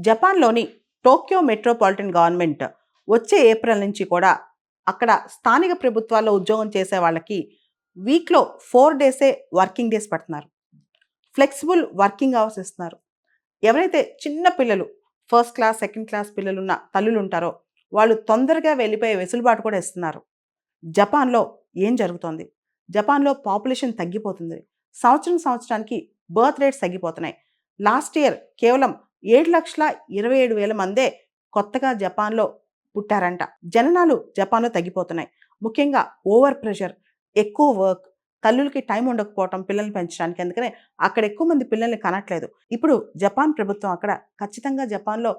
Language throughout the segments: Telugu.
జపాన్‌లోని టోక్యో మెట్రోపాలిటన్ గవర్నమెంట్ వచ్చే ఏప్రిల్ నుంచి కూడా అక్కడ స్థానిక ప్రభుత్వాల్లో ఉద్యోగం చేసే వాళ్ళకి వీక్‌లో 4 డేసే వర్కింగ్ డేస్ పెడుతున్నారు. ఫ్లెక్సిబుల్ వర్కింగ్ అవర్స్ ఇస్తున్నారు. ఎవరైతే చిన్న పిల్లలు ఫస్ట్ క్లాస్, సెకండ్ క్లాస్ పిల్లలున్న తల్లులుంటారో వాళ్ళు తొందరగా వెళ్ళిపోయే వెసులుబాటు కూడా ఇస్తున్నారు. జపాన్‌లో ఏం జరుగుతోంది? జపాన్‌లో పాపులేషన్ తగ్గిపోతుంది. సంవత్సరానికి బర్త్ రేట్స్ తగ్గిపోతున్నాయి. లాస్ట్ ఇయర్ కేవలం 7,27,000 మందే కొత్తగా జపాన్‌లో పుట్టారంట. జననాలు జపాన్‌లో తగ్గిపోతున్నాయి. ముఖ్యంగా ఓవర్ ప్రెషర్, ఎక్కువ వర్క్, తల్లులకి టైం ఉండకపోవటం పిల్లల్ని పెంచడానికి. అందుకనే అక్కడ ఎక్కువ మంది పిల్లల్ని కనట్లేదు. ఇప్పుడు జపాన్ ప్రభుత్వం అక్కడ ఖచ్చితంగా జపాన్‌లో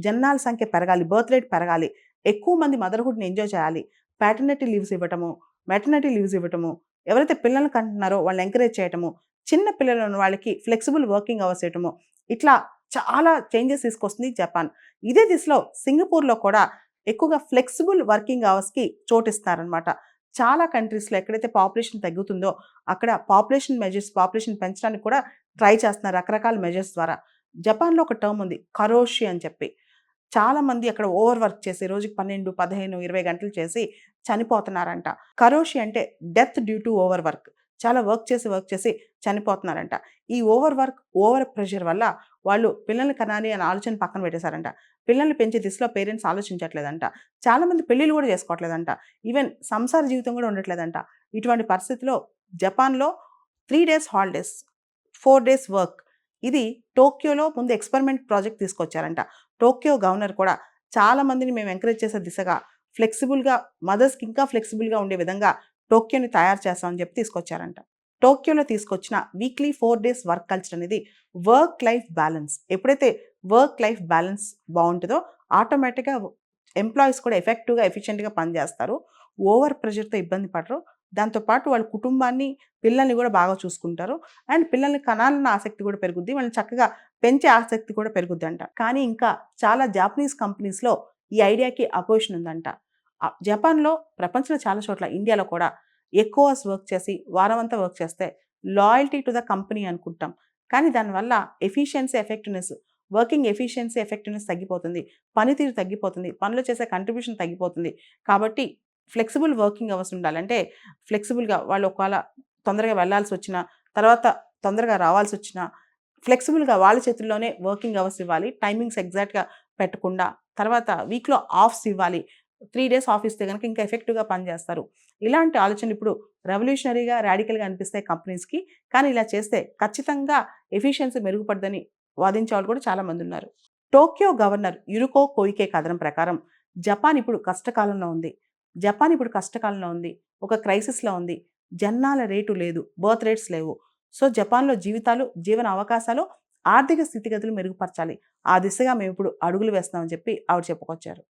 జననాల సంఖ్య పెరగాలి, బర్త్ రేట్ పెరగాలి. ఎక్కువ మంది మదర్‌హుడ్‌ని ఎంజాయ్ చేయాలి. ప్యాటర్నిటీ లీవ్స్ ఇవ్వటము, మెటర్నిటీ లీవ్స్ ఇవ్వటము, ఎవరైతే పిల్లల్ని కంటున్నారో వాళ్ళని ఎంకరేజ్ చేయటము, చిన్న పిల్లలు ఉన్న వాళ్ళకి ఫ్లెక్సిబుల్ వర్కింగ్ అవర్స్ ఇవ్వటము, ఇట్లా చాలా చేంజెస్ తీసుకొస్తుంది జపాన్. ఇదే దిశలో సింగపూర్‌లో కూడా ఎక్కువగా ఫ్లెక్సిబుల్ వర్కింగ్ అవర్స్‌కి చోటిస్తారనమాట. చాలా కంట్రీస్‌లో ఎక్కడైతే పాపులేషన్ తగ్గుతుందో అక్కడ పాపులేషన్ పెంచడానికి కూడా ట్రై చేస్తున్నారు రకరకాల మెజర్స్ ద్వారా. జపాన్‌లో ఒక టర్మ్ ఉంది కరోషి అని చెప్పి. చాలామంది అక్కడ ఓవర్ వర్క్ చేసి రోజుకి 12, 15, 20 గంటలు చేసి చనిపోతున్నారంట. కరోషి అంటే death due to over work. చాలా వర్క్ చేసి చనిపోతున్నారంట. ఈ ఓవర్ వర్క్, ఓవర్ ప్రెషర్ వల్ల వాళ్ళు పిల్లల్ని కనాలి అనే ఆలోచన పక్కన పెట్టేశారంట. పిల్లల్ని పెంచే దిశలో పేరెంట్స్ ఆలోచించట్లేదంట. చాలామంది పెళ్ళిళ్ళు కూడా చేసుకోవట్లేదంట. ఈవెన్ సంసార జీవితం కూడా ఉండట్లేదంట. ఇటువంటి పరిస్థితిలో జపాన్‌లో 3 డేస్ హాలిడేస్, 4 డేస్ వర్క్. ఇది టోక్యోలో ముందు ఎక్స్‌పెరిమెంట్ ప్రాజెక్ట్ తీసుకొచ్చారంట. టోక్యో గవర్నర్ కూడా చాలా మందిని మేము ఎంకరేజ్ చేసే దిశగా ఫ్లెక్సిబుల్‌గా మదర్స్‌కి ఇంకా ఫ్లెక్సిబుల్‌గా ఉండే విధంగా టోక్యోని తయారు చేస్తామని చెప్పి తీసుకొచ్చారంట. టోక్యోలో తీసుకొచ్చిన వీక్లీ 4 డేస్ వర్క్ కల్చర్ అనేది వర్క్ లైఫ్ బ్యాలెన్స్. ఎప్పుడైతే వర్క్ లైఫ్ బ్యాలెన్స్ బావుంటదో ఆటోమేటిక్‌గా ఎంప్లాయీస్ కూడా ఎఫెక్టివ్‌గా, ఎఫిషియెంట్‌గా పనిచేస్తారు. ఓవర్ ప్రెషర్‌తో ఇబ్బంది పడరు. దాంతో పాటు వాళ్ళ కుటుంబాన్ని, పిల్లల్ని కూడా బాగా చూసుకుంటారు. అండ్ పిల్లల్ని కనాలన్న ఆసక్తి కూడా పెరుగుద్ది. వాళ్ళని చక్కగా పెంచే ఆసక్తి కూడా పెరుగుద్దంట. కానీ ఇంకా చాలా జాపనీస్ కంపెనీస్‌లో ఈ ఐడియాకి అపోజిషన్ ఉందంట. జపాన్‌లో ప్రపంచంలో చాలా చోట్ల ఇండియాలో కూడా ఎక్కువ అవర్స్ వర్క్ చేసి వారమంతా వర్క్ చేస్తే లాయల్టీ టు ద కంపెనీ అనుకుంటాం. కానీ దానివల్ల ఎఫిషియన్సీ, ఎఫెక్టివ్‌నెస్ తగ్గిపోతుంది. పనితీరు తగ్గిపోతుంది. పనిలో చేసే కంట్రిబ్యూషన్ తగ్గిపోతుంది. కాబట్టి ఫ్లెక్సిబుల్ వర్కింగ్ అవర్స్ ఉండాలంటే ఫ్లెక్సిబుల్‌గా వాళ్ళు ఒకవేళ తొందరగా వెళ్ళాల్సొచ్చినా, తర్వాత తొందరగా రావాల్సొచ్చినా ఫ్లెక్సిబుల్‌గా వాళ్ళ చేతుల్లోనే వర్కింగ్ అవర్స్ ఇవ్వాలి. టైమింగ్స్ ఎగ్జాక్ట్‌గా పెట్టకుండా, తర్వాత వీక్‌లో ఆఫ్స్ ఇవ్వాలి. 3 డేస్ ఆఫ్ ఇస్తే గనుక ఇంకా ఎఫెక్టివ్‌గా పనిచేస్తారు. ఇలాంటి ఆలోచనలు ఇప్పుడు రెవల్యూషనరీగా, రాడికల్‌గా అనిపిస్తాయి కంపెనీస్‌కి. కానీ ఇలా చేస్తే ఖచ్చితంగా ఎఫిషియన్సీ మెరుగుపడదని వాదించేవాళ్ళు కూడా చాలామందున్నారు. టోక్యో గవర్నర్ యురుకో కోయికే కథనం ప్రకారం జపాన్ ఇప్పుడు కష్టకాలంలో ఉంది. ఒక క్రైసిస్‌లో ఉంది. జననాల రేటు లేదు. బర్త్ రేట్స్ లేవు. సో, జపాన్‌లో జీవన అవకాశాలు, ఆర్థిక స్థితిగతులు మెరుగుపరచాలి. ఆ దిశగా మేమిప్పుడు అడుగులు వేస్తున్నామని చెప్పి ఆవిడ చెప్పుకొచ్చారు.